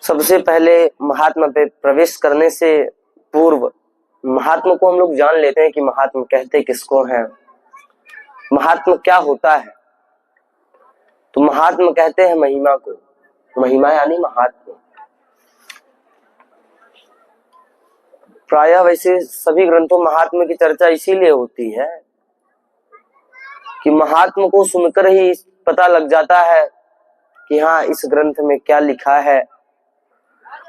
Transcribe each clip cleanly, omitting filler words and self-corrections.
सबसे पहले महात्मा पे प्रवेश करने से पूर्व महात्मा को हम लोग जान लेते हैं कि महात्मा कहते किसको हैं, महात्मा क्या होता है। तो महात्मा कहते हैं महिमा को, महिमा यानी महात्मा। प्रायः वैसे सभी ग्रंथों महात्मा की चर्चा इसीलिए होती है कि महात्मा को सुनकर ही पता लग जाता है कि हाँ इस ग्रंथ में क्या लिखा है,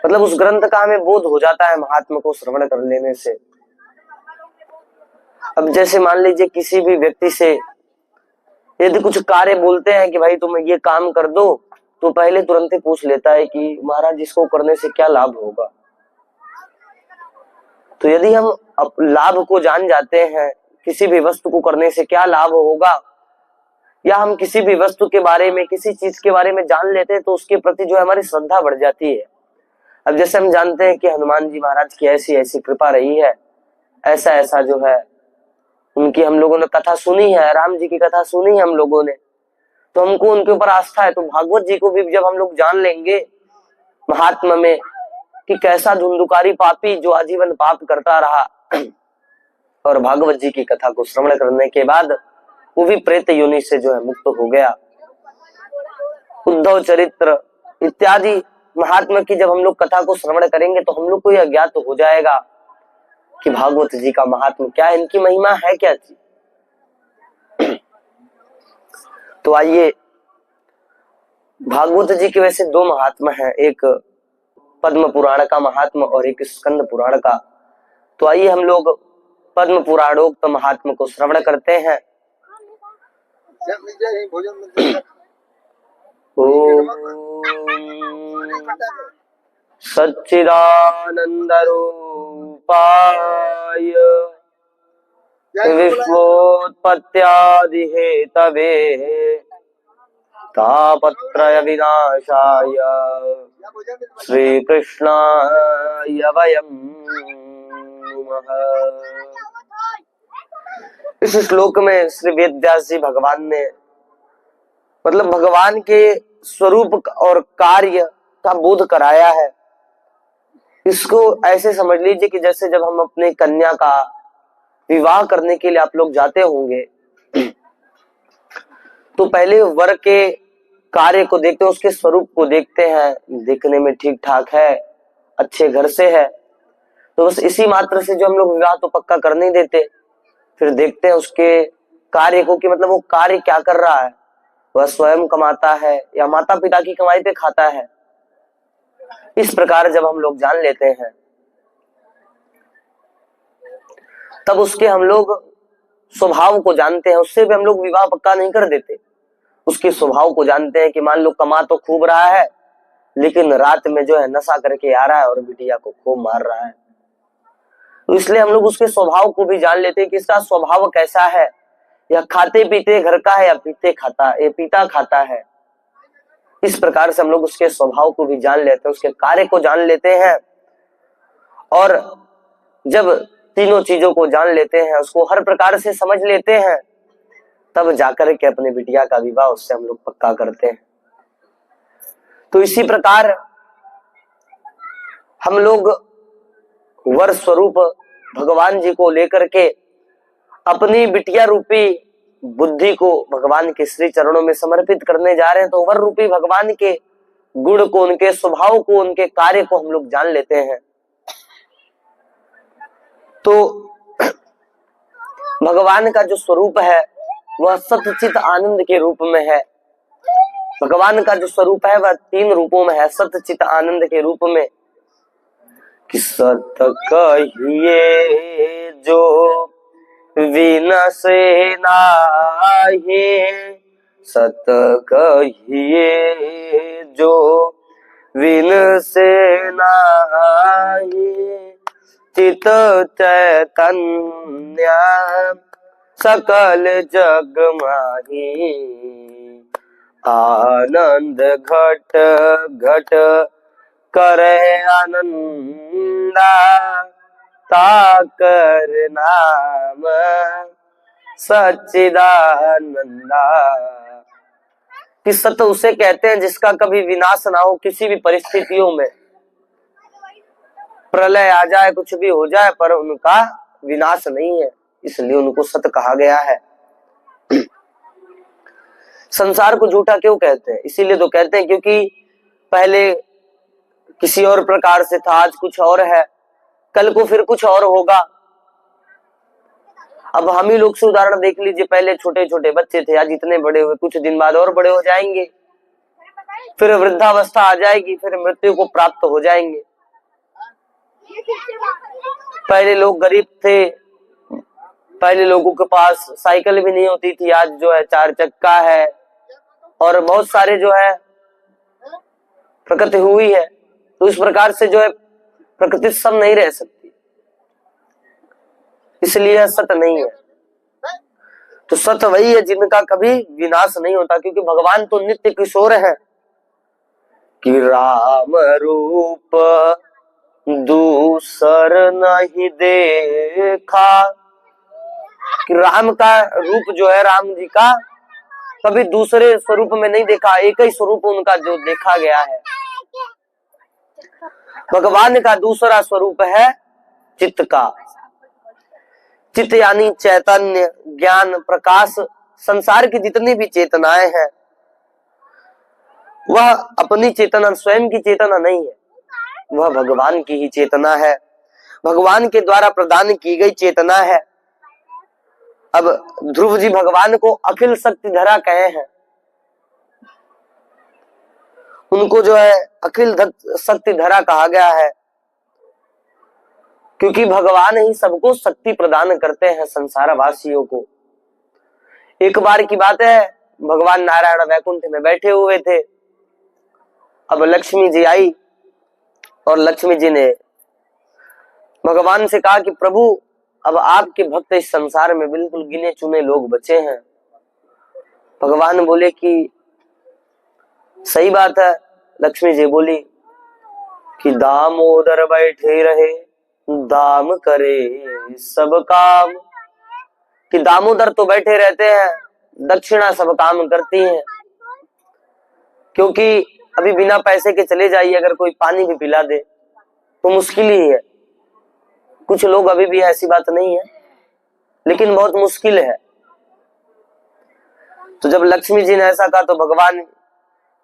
मतलब उस ग्रंथ का हमें बोध हो जाता है महात्मा को श्रवण कर लेने से। अब जैसे मान लीजिए किसी भी व्यक्ति से यदि कुछ कार्य बोलते हैं कि भाई तुम ये काम कर दो, तो पहले तुरंत ही पूछ लेता है कि महाराज इसको करने से क्या लाभ होगा। तो यदि हम लाभ को जान जाते हैं, किसी भी वस्तु को करने से क्या लाभ होगा, या हम किसी भी वस्तु के बारे में किसी चीज के बारे में जान लेते हैं, तो उसके प्रति जो है हमारी श्रद्धा बढ़ जाती है। अब जैसे हम जानते हैं कि हनुमान जी महाराज की ऐसी ऐसी कृपा रही है, ऐसा ऐसा जो है उनकी हम लोगों ने कथा सुनी है, राम जी की कथा सुनी है हम लोगों ने, तो हमको उनके ऊपर आस्था है। तो भागवत जी को भी जब हम लोग जान लेंगे महात्मा में कि कैसा धुंधुकारी पापी जो आजीवन पाप करता रहा, और भागवत जी की कथा को श्रवण करने के बाद वो भी प्रेत योनि से जो है मुक्त हो गया। उद्धव चरित्र इत्यादि महात्मा की जब हम लोग कथा को श्रवण करेंगे तो हम लोग को यह ज्ञात हो जाएगा कि भागवत जी का महात्मा क्या है, इनकी महिमा है क्या चीज। तो आइए, भागवत जी के वैसे दो महात्मा हैं, एक पद्म पुराण का महात्मा और एक स्कंद पुराण का। तो आइए हम लोग पद्म पुराणोक्त महात्मा को श्रवण करते हैं। सच्चिदानंद रूपाय विश्वोत्पत्त्यादि हेतवे तापत्रय विनाशाय श्री कृष्णाय वयं नमः। इस श्लोक में श्री वेदव्यास जी भगवान ने मतलब भगवान के स्वरूप और कार्य का बोध कराया है। इसको ऐसे समझ लीजिए कि जैसे जब हम अपने कन्या का विवाह करने के लिए आप लोग जाते होंगे तो पहले वर के कार्य को देखते हैं, उसके स्वरूप को देखते हैं, देखने में ठीक ठाक है, अच्छे घर से है, तो बस इसी मात्र से जो हम लोग विवाह तो पक्का कर नहीं देते, फिर देखते हैं उसके कार्य को कि मतलब वो कार्य क्या कर रहा है, वह स्वयं कमाता है या माता पिता की कमाई पे खाता है। इस प्रकार जब हम लोग जान लेते हैं तब उसके हम लोग स्वभाव को जानते हैं। उससे भी हम लोग विवाह पक्का नहीं कर देते, उसके स्वभाव को जानते हैं कि मान लो कमा तो खूब रहा है लेकिन रात में जो है नशा करके आ रहा है और बिटिया को खूब मार रहा है। तो इसलिए हम लोग उसके स्वभाव को भी जान लेते हैं कि इसका स्वभाव कैसा है, या खाते पीते घर का है या पीता खाता है। इस प्रकार से हम लोग उसके स्वभाव को भी जान लेते हैं, उसके कार्य को जान लेते हैं, और जब तीनों चीजों को जान लेते हैं, उसको हर प्रकार से समझ लेते हैं, तब जाकर के अपने बिटिया का विवाह उससे हम लोग पक्का करते हैं। तो इसी प्रकार हम लोग वर स्वरूप भगवान जी को लेकर के अपनी बिटिया रूपी बुद्धि को भगवान के श्री चरणों में समर्पित करने जा रहे हैं। तो वर रूपी भगवान के गुण को, उनके स्वभाव को, उनके कार्य को हम लोग जान लेते हैं। तो भगवान का जो स्वरूप है वह सतचित आनंद के रूप में है। भगवान का जो स्वरूप है वह तीन रूपों में है, सतचित आनंद के रूप में। कि सत कहिए जो विनसे नाहि, सत कहिए जो विनसे नाहि, चित चैतन्य सकल जग माही, आनंद घट घट करे आनंदा, ताकर नाम सच्चिदानंदा। कि सत उसे कहते हैं जिसका कभी विनाश ना हो किसी भी परिस्थितियों में, प्रलय आ जाए, कुछ भी हो जाए, पर उनका विनाश नहीं है, इसलिए उनको सत कहा गया है। संसार को झूठा क्यों कहते हैं? इसीलिए तो कहते हैं क्योंकि पहले किसी और प्रकार से था, आज कुछ और है, कल को फिर कुछ और होगा। अब हम ही लोग से उदाहरण देख लीजिए, पहले छोटे छोटे बच्चे थे, आज इतने बड़े हुए, कुछ दिन बाद और बड़े हो जाएंगे, फिर वृद्धावस्था आ जाएगी, फिर मृत्यु को प्राप्त हो जाएंगे। पहले लोग गरीब थे, पहले लोगों के पास साइकिल भी नहीं होती थी, आज जो है 4 चक्का है, और बहुत सारे जो है प्रकृति हुई है। तो इस प्रकार से जो है प्रकृति सब नहीं रह सकती, इसलिए सत्य नहीं है। तो सत्य वही है जिनका कभी विनाश नहीं होता, क्योंकि भगवान तो नित्य किशोर है कि राम रूप दूसर नहीं देखा, कि राम का रूप जो है, राम जी का कभी दूसरे स्वरूप में नहीं देखा, एक ही स्वरूप उनका जो देखा गया है। भगवान का दूसरा स्वरूप है चित्त का। चित्त यानी चैतन्य, ज्ञान, प्रकाश। संसार की जितनी भी चेतनाएं हैं वह अपनी चेतना, स्वयं की चेतना नहीं है, वह भगवान की ही चेतना है, भगवान के द्वारा प्रदान की गई चेतना है। अब ध्रुव जी भगवान को अखिल शक्ति धरा कहे हैं, उनको जो है अखिल शक्ति धरा कहा गया है, क्योंकि भगवान ही सबको शक्ति प्रदान करते हैं संसार वासियों को। एक बार की बात है, भगवान नारायण वैकुंठ में बैठे हुए थे। अब लक्ष्मी जी आई और लक्ष्मी जी ने भगवान से कहा कि प्रभु, अब आपके भक्त इस संसार में बिल्कुल गिने चुने लोग बचे हैं। भगवान बोले कि सही बात है। लक्ष्मी जी बोली कि दामोदर बैठे रहे, दाम करे सब काम, कि दामोदर तो बैठे रहते हैं, दक्षिणा सब काम करती है। क्योंकि अभी बिना पैसे के चले जाइए, अगर कोई पानी भी पिला दे तो मुश्किल ही है। कुछ लोग अभी भी, ऐसी बात नहीं है, लेकिन बहुत मुश्किल है। तो जब लक्ष्मी जी ने ऐसा कहा तो भगवान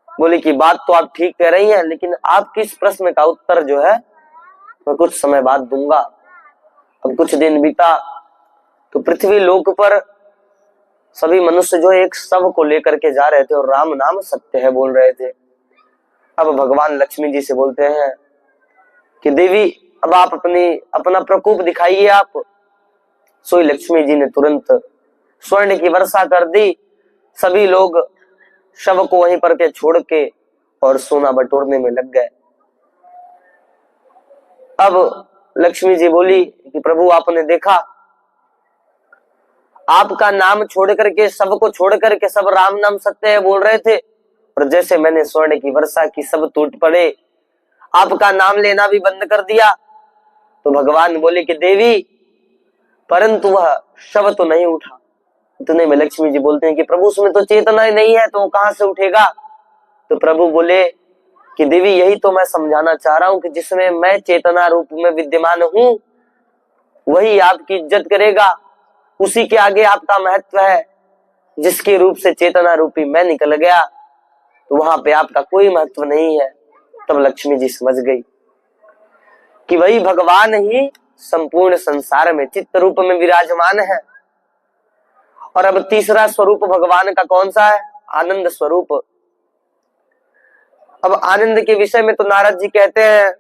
बोले कि बात तो आप ठीक कह रही हैं, लेकिन आपकी इस प्रश्न का उत्तर जो है मैं कुछ समय बाद दूंगा। अब कुछ दिन बीता तो पृथ्वी लोक पर सभी मनुष्य जो एक शव को लेकर के जा रहे थे और राम नाम सत्य है बोल रहे थे। अब भगवान लक्ष्मी जी से बोलते हैं कि देवी, अब आप अपना प्रकोप दिखाइए आप। सोई लक्ष्मी जी ने तुरंत स्वर्ण की वर्षा कर दी। सभी लोग शव को वहीं पर के छोड़ के और सोना बटोरने में लग गए। अब लक्ष्मी जी बोली कि प्रभु, आपने देखा, आपका नाम छोड़ करके, सब को छोड़ करके सब राम नाम सत्य है बोल रहे थे, और जैसे मैंने स्वर्ण की वर्षा की सब टूट पड़े, आपका नाम लेना भी बंद कर दिया। तो भगवान बोले कि देवी, परंतु वह शव तो नहीं उठा। इतने में लक्ष्मी जी बोलते हैं कि प्रभु, उसमें तो चेतना ही नहीं है, तो कहां से उठेगा? तो प्रभु बोले कि देवी, यही तो मैं समझाना चाह रहा हूं कि जिसमें मैं चेतना रूप में विद्यमान हूं वही आपकी इज्जत करेगा, उसी के आगे आपका महत्व है। जिसके रूप से चेतना रूपी मैं निकल गया तो वहां पे आपका कोई महत्व नहीं है। तब लक्ष्मी जी समझ गई कि वही भगवान ही संपूर्ण संसार में चित्त रूप में विराजमान है। और अब तीसरा स्वरूप भगवान का कौन सा है? आनंद स्वरूप। अब आनंद के विषय में तो नारद जी कहते हैं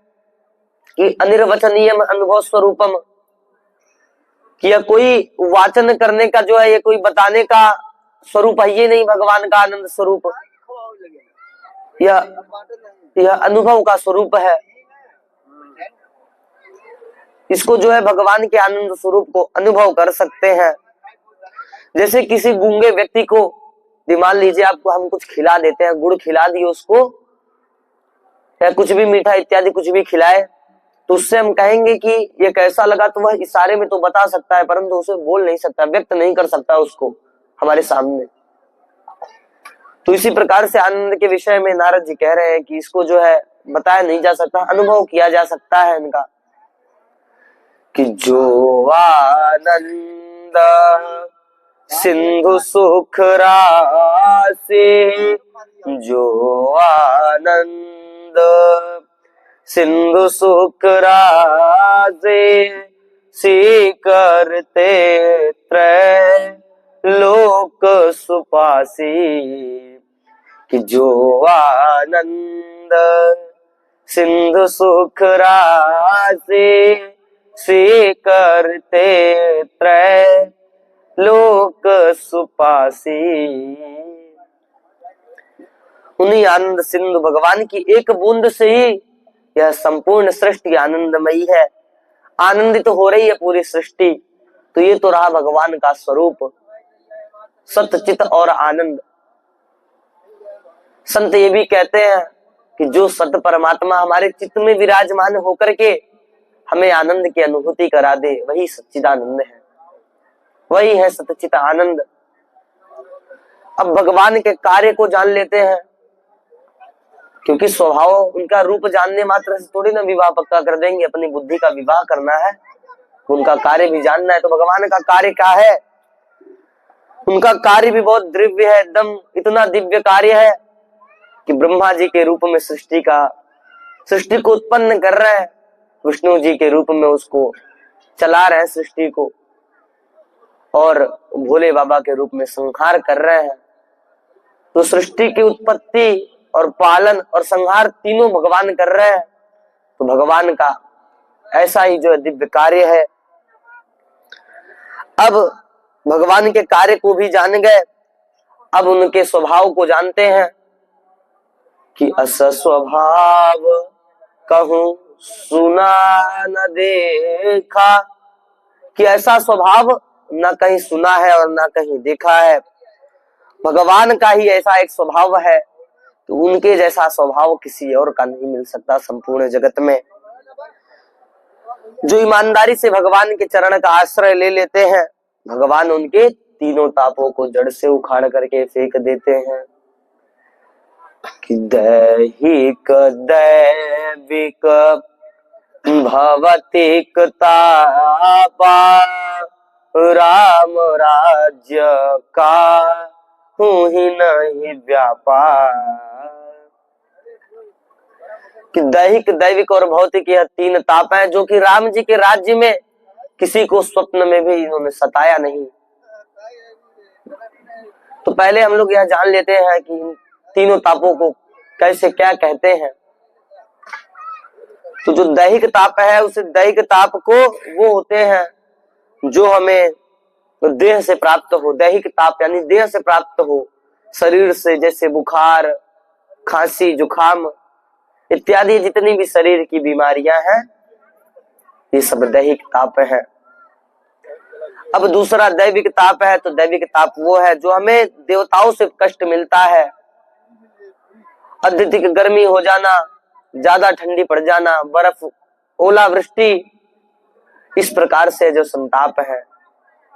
कि अनिर्वचनीयम अनुभव स्वरूपम, कि यह कोई वाचन करने का जो है, ये कोई बताने का स्वरूप है ये नहीं। भगवान का आनंद स्वरूप यह अनुभव का स्वरूप है। इसको जो है भगवान के आनंद स्वरूप को अनुभव कर सकते हैं। जैसे किसी गूंगे व्यक्ति को, मान लीजिए आपको हम कुछ खिला देते हैं, गुड़ खिला दिए उसको, या कुछ भी मीठा इत्यादि कुछ भी खिलाए, तो उससे हम कहेंगे कि ये कैसा लगा, तो वह इशारे में तो बता सकता है, परंतु उसे बोल नहीं सकता, व्यक्त नहीं कर सकता उसको हमारे सामने। तो इसी प्रकार से आनंद के विषय में नारद जी कह रहे हैं कि इसको जो है बताया नहीं जा सकता, अनुभव किया जा सकता है इनका। कि जो आनंद सिंधु सुख राशि, जो आनंद सिंधु सुख राशि, सी करते त्रय लोक सुपासी। कि जो आनंद सिंधु सुख राशि, सी करते त्रय लोक सुपासी। उन्हीं आनंद सिंधु भगवान की एक बूंद से ही यह संपूर्ण सृष्टि आनंदमयी है। आनंदित हो रही है पूरी सृष्टि। तो ये तो रहा भगवान का स्वरूप, सतचित और आनंद। संत ये भी कहते हैं कि जो सत परमात्मा हमारे चित्त में विराजमान होकर के हमें आनंद की अनुभूति करा दे, वही सच्चिदानंद है, वही है सतचित आनंद। अब भगवान के कार्य को जान लेते हैं, क्योंकि स्वभाव उनका रूप जानने मात्र से थोड़ी ना विवाह पक्का कर देंगे। अपनी बुद्धि का विवाह करना है, उनका कार्य भी जानना है। तो भगवान का कार्य क्या है? उनका कार्य भी बहुत दिव्य है, एकदम इतना दिव्य कार्य है कि ब्रह्मा जी के रूप में सृष्टि को उत्पन्न कर रहे हैं, विष्णु जी के रूप में उसको चला रहे हैं सृष्टि को, और भोले बाबा के रूप में संहार कर रहे हैं। तो सृष्टि की उत्पत्ति और पालन और संहार तीनों भगवान कर रहे हैं। तो भगवान का ऐसा ही जो दिव्य कार्य है। अब भगवान के कार्य को भी जान गए, अब उनके स्वभाव को जानते हैं कि अस स्वभाव कहूं सुना न देखा। कि ऐसा स्वभाव न कहीं सुना है और न कहीं देखा है। भगवान का ही ऐसा एक स्वभाव है, तो उनके जैसा स्वभाव किसी और का नहीं मिल सकता संपूर्ण जगत में। जो ईमानदारी से भगवान के चरण का आश्रय ले लेते हैं, भगवान उनके तीनों तापों को जड़ से उखाड़ करके फेंक देते हैं। कि दैहिक दैविक भवतिक तापा, राम राज्य का हूँ ही नहीं व्यापार। कि दैहिक दैविक और भौतिक यह तीन ताप हैं, जो कि राम जी के राज्य में किसी को स्वप्न में भी इन्होंने सताया नहीं। तो पहले हम लोग यह जान लेते हैं कि तीनों तापों को कैसे क्या कहते हैं। तो जो दैहिक ताप है, उस दैहिक ताप को वो होते हैं जो हमें देह से प्राप्त हो। दैहिक ताप यानी देह से प्राप्त हो, शरीर से, जैसे बुखार, खांसी, जुखाम इत्यादि जितनी भी शरीर की बीमारियां हैं, ये सब दैहिक ताप है। अब दूसरा दैविक ताप है। तो दैविक ताप वो है जो हमें देवताओं से कष्ट मिलता है। अत्यधिक गर्मी हो जाना, ज्यादा ठंडी पड़ जाना, बर्फ, ओलावृष्टि, इस प्रकार से जो संताप है,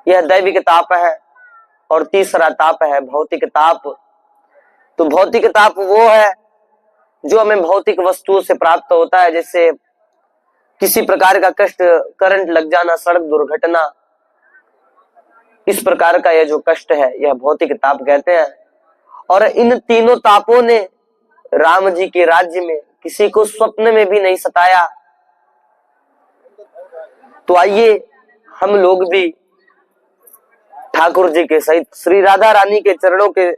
यह दैविक ताप है। और तीसरा ताप है भौतिक ताप। तो भौतिक ताप वो है जो हमें भौतिक वस्तुओं से प्राप्त होता है, जैसे किसी प्रकार का कष्ट, करंट लग जाना, सड़क दुर्घटना, इस प्रकार का यह जो कष्ट है, यह भौतिक ताप कहते हैं। और इन तीनों तापों ने राम जी के राज्य में किसी को स्वप्न में भी नहीं सताया। तो आइए हम लोग भी ठाकुर जी के सहित श्री राधा रानी के चरणों के,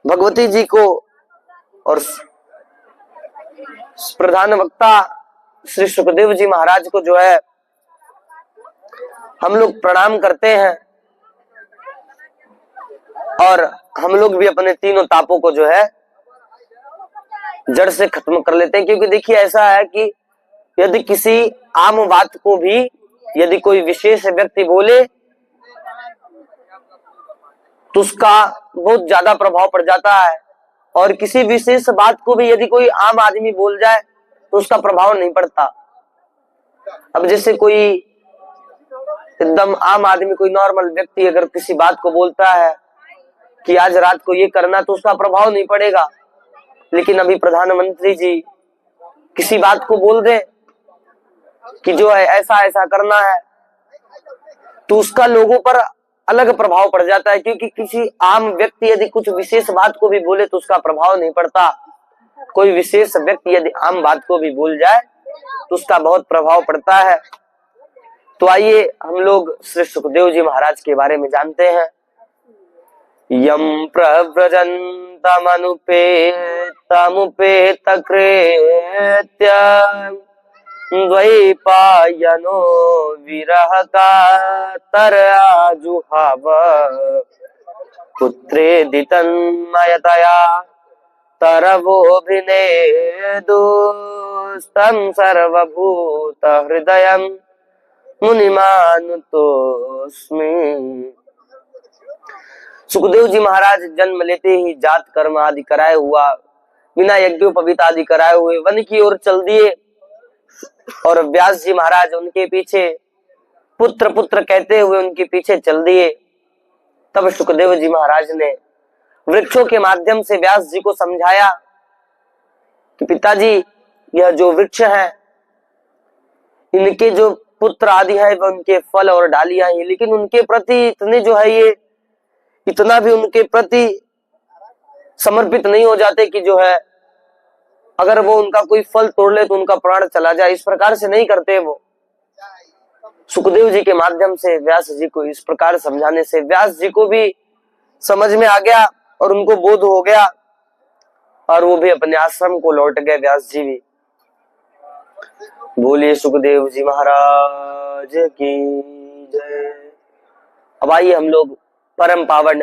भगवती जी को और प्रधान वक्ता श्री सुखदेव जी महाराज को जो है हम लोग प्रणाम करते हैं। और हम लोग भी अपने तीनों तापों को जो है जड़ से खत्म कर लेते हैं। क्योंकि देखिए ऐसा है कि यदि किसी आम बात को भी यदि कोई विशेष व्यक्ति बोले तो उसका बहुत ज्यादा प्रभाव पड़ जाता है, और किसी विशेष बात को भी यदि कोई आम आदमी बोल जाए तो उसका प्रभाव नहीं पड़ता। अब जैसे कोई एकदम आम आदमी, कोई नॉर्मल व्यक्ति अगर किसी बात को बोलता है कि आज रात को ये करना, तो उसका प्रभाव नहीं पड़ेगा। लेकिन अभी प्रधानमंत्री जी किसी बात को बोल दे कि जो है ऐसा ऐसा करना है, तो उसका लोगों पर अलग प्रभाव पड़ जाता है। क्योंकि किसी आम व्यक्ति यदि कुछ विशेष बात को भी बोले तो उसका प्रभाव नहीं पड़ता, कोई विशेष व्यक्ति यदि आम बात को भी बोल जाए तो उसका बहुत प्रभाव पड़ता है। तो आइए हम लोग श्री सुखदेव जी महाराज के बारे में जानते हैं। यम प्रव्रजन्तमनुपेतमुपेत कृत्य द्वैपायनो विरह कातर आजुहाव पुत्रेदि तन्मयतया तरवोऽभिनेदुस्तं सर्वभूत हृदयं मुनिमानुतोऽस्मि। सुखदेव जी महाराज जन्म लेते ही जात कर्म आदि कराए हुआ, बिना यज्ञोपवीत आदि कराए हुए वन की ओर चल दिए और व्यास जी महाराज उनके पीछे पुत्र पुत्र कहते हुए उनके पीछे चल दिए। तब सुखदेव जी महाराज ने वृक्षों के माध्यम से व्यास जी को समझाया कि पिताजी, यह जो वृक्ष हैं इनके जो पुत्र आदि है वह उनके फल और डालियां हैं, लेकिन उनके प्रति इतने जो है ये इतना भी उनके प्रति समर्पित नहीं हो जाते कि जो है अगर वो उनका कोई फल तोड़ ले तो उनका प्राण चला जाए। इस प्रकार से नहीं करते वो। सुखदेव जी के माध्यम से व्यास जी को इस प्रकार समझाने से व्यास जी को भी समझ में आ गया और उनको बोध हो गया और वो भी अपने आश्रम को लौट गए, व्यास जी भी। बोलिए सुखदेव जी महाराज की जय। अब आइए हम लोग परम पावन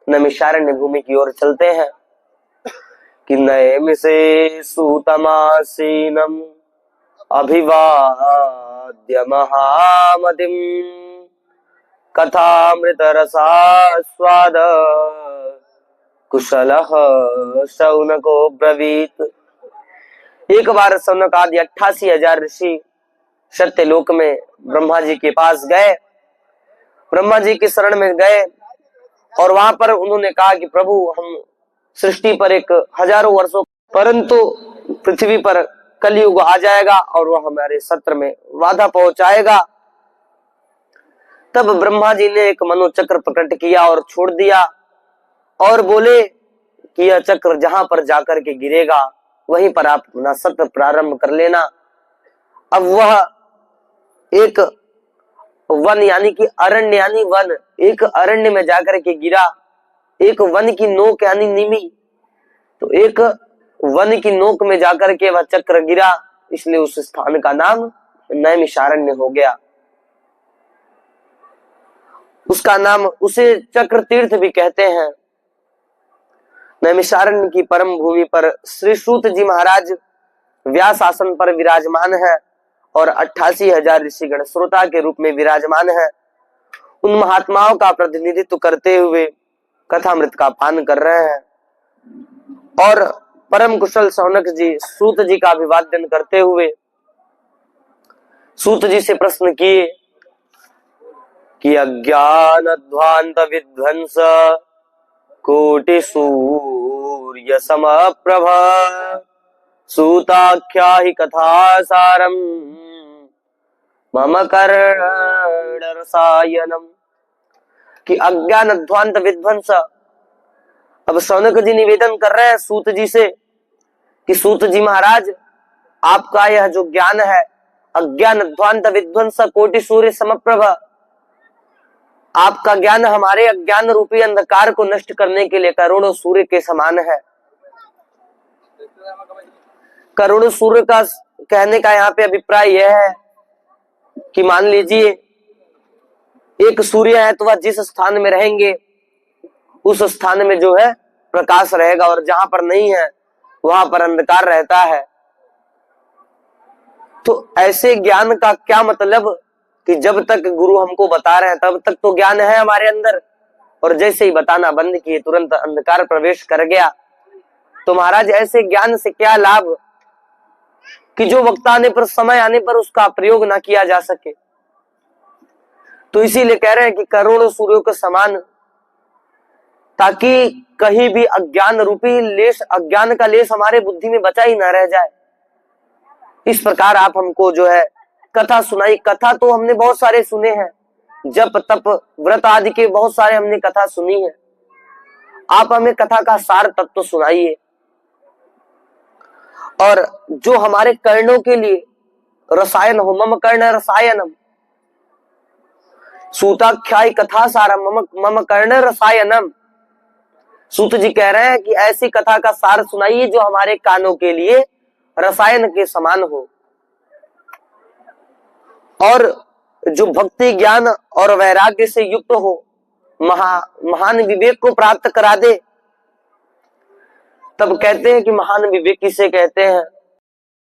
नैमिषारण्य भूमि की ओर चलते हैं कि नैमिषे सूतमासीनम अभिवाद्य महामतिम कथामृत रसास्वाद कुशलः शौनको ब्रवीत। एक बार शौनक आदि 88,000 ऋषि सत्यलोक में ब्रह्मा जी के पास गए, ब्रह्मा जी की शरण में गए और वहां पर उन्होंने कहा कि प्रभु, हम सृष्टि पर एक हजारों वर्षों, परंतु पृथ्वी पर कलयुग आ जाएगा और वह हमारे सत्र में बाधा पहुंचाएगा। तब ब्रह्मा जी ने एक मनोचक्र प्रकट किया और छोड़ दिया और बोले कि यह चक्र जहां पर जाकर के गिरेगा वहीं पर आप अपना सत्र प्रारंभ कर लेना। अब वह एक वन यानी कि अरण्य यानी वन, एक अरण्य में जाकर के गिरा। एक वन की नोक यानी निमी, तो एक वन की नोक में जाकर के वह चक्र गिरा, इसलिए उस स्थान का नाम नैमिषारण्य हो गया। उसका नाम, उसे चक्र तीर्थ भी कहते हैं। नैमिषारण्य की परम भूमि पर श्री सूत जी महाराज व्यास आसन पर विराजमान है और 88,000 ऋषिगण श्रोता के रूप में विराजमान है। उन महात्माओं का प्रतिनिधित्व करते हुए कथामृत का पान कर रहे हैं और परम कुशल शौनक जी सूत जी का अभिवादन करते हुए सूत जी से प्रश्न किए कि अज्ञान ध्वांत विध्वंस कोटि सूर्य समप्रभ सूताख्या ही कथा सारम मम कर्ण रसायनम। कि अज्ञान ध्वांत विध्वंस, अब शौनक जी निवेदन कर रहे हैं सूत जी से कि सूत जी महाराज, आपका यह जो ज्ञान है अज्ञान ध्वांत विध्वंस कोटि सूर्य समप्रभ, आपका ज्ञान हमारे अज्ञान रूपी अंधकार को नष्ट करने के लिए करोड़ों सूर्य के समान है। करोड़ों सूर्य का कहने का यहाँ पे अभिप्राय यह है कि मान लीजिए एक सूर्य है तो वह जिस स्थान में रहेंगे उस स्थान में जो है प्रकाश रहेगा और जहां पर नहीं है वहां पर अंधकार रहता है। तो ऐसे ज्ञान का क्या मतलब कि जब तक गुरु हमको बता रहे हैं तब तक तो ज्ञान है हमारे अंदर, और जैसे ही बताना बंद किए तुरंत अंधकार प्रवेश कर गया। तो महाराज ऐसे ज्ञान से क्या लाभ कि जो वक्त आने पर, समय आने पर उसका प्रयोग ना किया जा सके। तो इसीलिए कह रहे हैं कि करोड़ों सूर्यों के समान, ताकि कहीं भी अज्ञान रूपी लेश, अज्ञान का लेश हमारे बुद्धि में बचा ही ना रह जाए। इस प्रकार आप हमको जो है कथा सुनाई। कथा तो हमने बहुत सारे सुने हैं, जप तप व्रत आदि के बहुत सारे हमने कथा सुनी है। आप हमें कथा का सार तत्व सुनाइए। और जो हमारे कर्णों के लिए रसायन हो, मम कर्ण रसायनम, सूताख्याय कथा सारम मम कर्ण रसायनम। सूत जी कह रहे हैं कि ऐसी कथा का सार सुनाइए जो हमारे कानों के लिए रसायन के समान हो, और जो भक्ति ज्ञान और वैराग्य से युक्त हो, महान विवेक को प्राप्त करा दे। तब कहते हैं कि महान विवेक किसे कहते हैं?